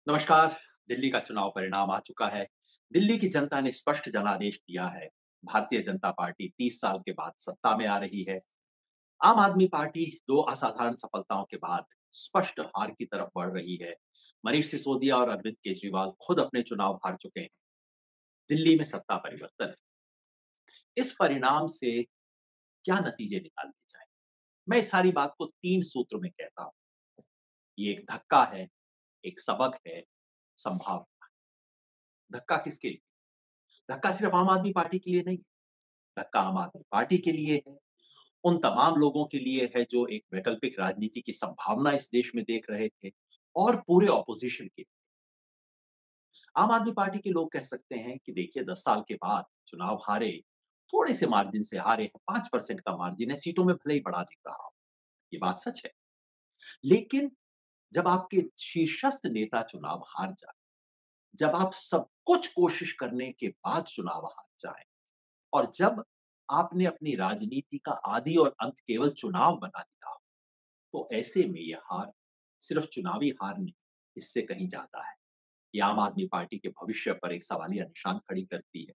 नमस्कार। दिल्ली का चुनाव परिणाम आ चुका है। दिल्ली की जनता ने स्पष्ट जनादेश दिया है। भारतीय जनता पार्टी 30 साल के बाद सत्ता में आ रही है। आम आदमी पार्टी 2 असाधारण सफलताओं के बाद स्पष्ट हार की तरफ बढ़ रही है। मनीष सिसोदिया और अरविंद केजरीवाल खुद अपने चुनाव हार चुके हैं। दिल्ली में सत्ता परिवर्तन है। इस परिणाम से क्या नतीजे निकालने चाहिए? मैं इस सारी बात को 3 सूत्र में कहता हूँ। ये एक धक्का है, एक सबक है, संभावना। धक्का किसके लिए? धक्का सिर्फ आम आदमी पार्टी के लिए नहीं, धक्का आम आदमी पार्टी के लिए है, उन तमाम लोगों के लिए है जो एक वैकल्पिक राजनीति की संभावना इस देश में देख रहे थे और पूरे ऑपोजिशन के। आम आदमी पार्टी के लोग कह सकते हैं कि देखिए 10 साल के बाद चुनाव हारे, थोड़े से मार्जिन से हारे हैं, 5% का मार्जिन है, सीटों में भले ही बढ़ा दिख रहा हो। ये बात सच है। लेकिन जब आपके शीर्षस्थ नेता चुनाव हार जाए, जब आप सब कुछ कोशिश करने के बाद चुनाव हार जाएँ और जब आपने अपनी राजनीति का आदि और अंत केवल चुनाव बना दिया हो, तो ऐसे में ये हार सिर्फ चुनावी हार नहीं, इससे कहीं ज़्यादा है। ये आम आदमी पार्टी के भविष्य पर एक सवालिया निशान खड़ी करती है।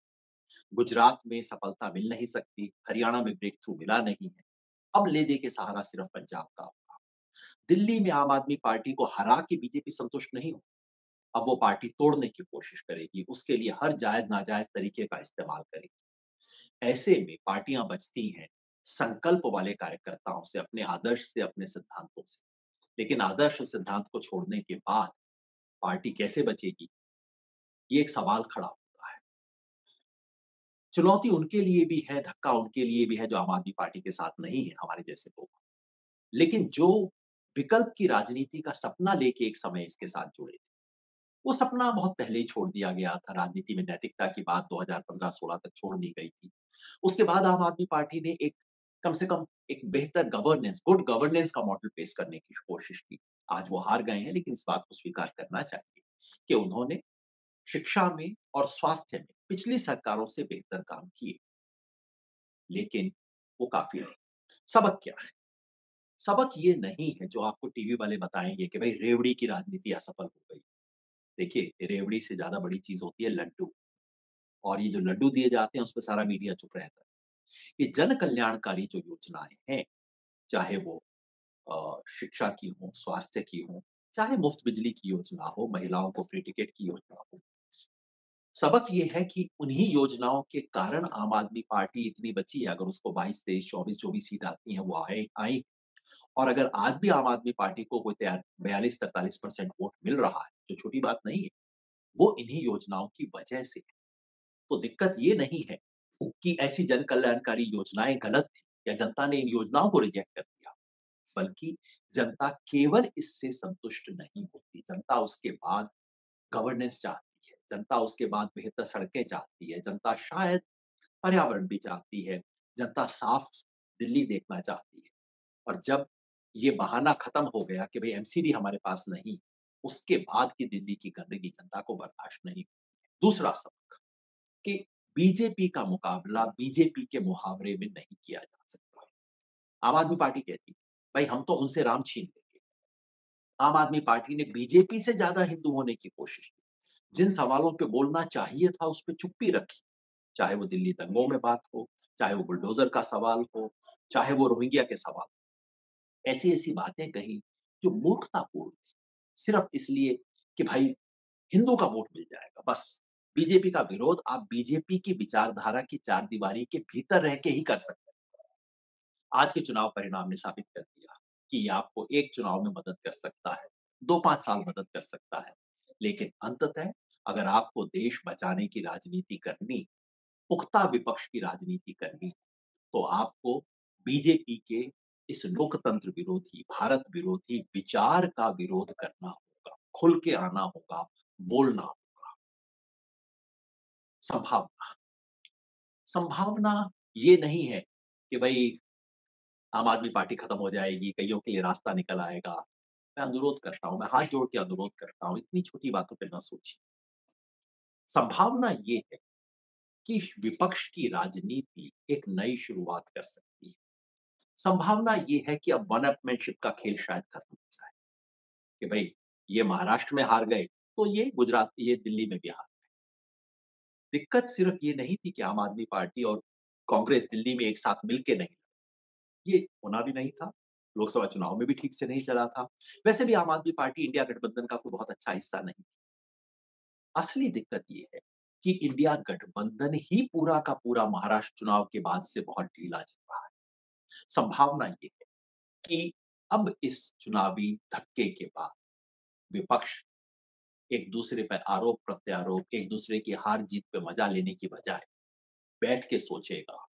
गुजरात में सफलता मिल नहीं सकती, हरियाणा में ब्रेक थ्रू मिला नहीं है। अब ले दे के सहारा सिर्फ पंजाब का होगा। दिल्ली में आम आदमी पार्टी को हरा के बीजेपी संतुष्ट नहीं हो। अब वो पार्टी तोड़ने की कोशिश करेगी, उसके लिए हर जायज़-नाजायज़ तरीके का इस्तेमाल करेगी। ऐसे में पार्टियां बचती हैं संकल्प वाले कार्यकर्ताओं से, अपने आदर्श से, अपने सिद्धांतों से। लेकिन आदर्श और सिद्धांत को छोड़ने के बाद पार्टी कैसे बचेगी, ये एक सवाल खड़ा होता है। चुनौती उनके लिए भी है, धक्का उनके लिए भी है जो आम आदमी पार्टी के साथ नहीं है, हमारे जैसे लोग। लेकिन जो विकल्प की राजनीति का सपना लेके एक समय इसके साथ जुड़े थे, वो सपना बहुत पहले ही छोड़ दिया गया था। राजनीति में नैतिकता की बात 2015-16 तक छोड़ दी गई थी। उसके बाद आम आदमी पार्टी ने एक कम से कम एक बेहतर गवर्नेंस, गुड गवर्नेंस का मॉडल पेश करने की कोशिश की। आज वो हार गए हैं, लेकिन इस बात को स्वीकार करना चाहिए कि उन्होंने शिक्षा में और स्वास्थ्य में पिछली सरकारों से बेहतर काम किए, लेकिन वो काफ़ी नहीं। सबक क्या है? सबक ये नहीं है जो आपको टीवी वाले बताएँगे कि भई रेवड़ी की राजनीति असफल हो गई। देखिए, रेवड़ी से ज़्यादा बड़ी चीज़ होती है लड्डू, और ये जो लड्डू दिए जाते हैं, उसपे सारा मीडिया चुप रहता है। ये जन कल्याणकारी जो योजनाएँ हैं, चाहे वो शिक्षा की हो, स्वास्थ्य की हो, चाहे मुफ्त बिजली की योजना हो, महिलाओं को फ्री टिकट की योजना हो। सबक ये है कि उन्हीं योजनाओं के कारण आम आदमी पार्टी इतनी बची है। अगर उसको 22, 23, 24 सीट आती हैं, वो आई। और अगर आज भी आम आदमी पार्टी को कोई तैयार 42-43% वोट मिल रहा है, जो छोटी बात नहीं है, वो इन्हीं योजनाओं की वजह से है। तो दिक्कत ये नहीं है कि ऐसी जन कल्याणकारी योजनाएँ गलत थी या जनता ने इन योजनाओं को रिजेक्ट कर दिया। बल्कि जनता केवल इससे संतुष्ट नहीं होती, जनता उसके बाद गवर्नेंस चाहती है, जनता उसके बाद बेहतर सड़कें चाहती है, जनता शायद पर्यावरण भी चाहती है, जनता साफ दिल्ली देखना चाहती है। और जब ये बहाना खत्म हो गया कि भई एमसीडी हमारे पास नहीं, उसके बाद की दिल्ली की गंदगी जनता को बर्दाश्त नहीं। दूसरा सबक कि बीजेपी का मुकाबला बीजेपी के मुहावरे में नहीं किया जा सकता। आम आदमी पार्टी कहती है, भई हम तो उनसे राम छीन लेंगे। आम आदमी पार्टी ने बीजेपी से ज़्यादा हिंदू होने की कोशिश की। जिन सवालों पे बोलना चाहिए था, उस पे चुप्पी रखी। चाहे वो दिल्ली दंगों में बात हो, चाहे वो बुलडोज़र का सवाल हो, चाहे वो रोहिंग्या के सवाल। ऐसी-ऐसी बातें कही जो मूर्खतापूर्ण थी। सिर्फ़ इसलिए कि भाई हिंदू का वोट मिल जाएगा, बस। बीजेपी का विरोध आप बीजेपी की विचारधारा की चारदीवारी के भीतर रह के ही कर सकते हैं। आज के चुनाव परिणाम ने साबित कर दिया कि ये आपको एक चुनाव में मदद कर सकता है, 2-5 साल मदद कर सकता है। लेकिन अंततः अगर आपको देश बचाने की राजनीति करनी, पुख्ता विपक्ष की राजनीति करनी, तो आपको बीजेपी के इस लोकतंत्र विरोधी, भारत विरोधी विचार का विरोध करना होगा, खुल के आना होगा, बोलना होगा। संभावना संभावना ये नहीं है कि भई आम आदमी पार्टी खत्म हो जाएगी, कइयों के लिए रास्ता निकल आएगा। मैं अनुरोध करता हूँ, मैं हाथ जोड़ के अनुरोध करता हूँ, इतनी छोटी बातों पे ना सोचिए। संभावना ये है कि विपक्ष की राजनीति एक नई शुरुआत कर सकती है। संभावना ये है कि अब वन अपमैनशिप का खेल शायद खत्म हो जाए, कि भई ये महाराष्ट्र में हार गए, तो ये दिल्ली में भी हार। दिक्कत सिर्फ ये नहीं थी कि आम आदमी पार्टी और कांग्रेस दिल्ली में एक साथ मिलके नहीं, ये होना भी नहीं था। लोकसभा चुनाव में भी ठीक से नहीं चला था। वैसे भी आम आदमी पार्टी इंडिया गठबंधन का कोई बहुत अच्छा हिस्सा नहीं। असली दिक्कत ये है कि इंडिया गठबंधन ही पूरा का पूरा महाराष्ट्र चुनाव के बाद से बहुत ढीला चल रहा है। संभावना ये है कि अब इस चुनावी धक्के के बाद विपक्ष एक-दूसरे पे आरोप-प्रत्यारोप, एक-दूसरे की हार-जीत पे मजा लेने की बजाय बैठ के सोचेगा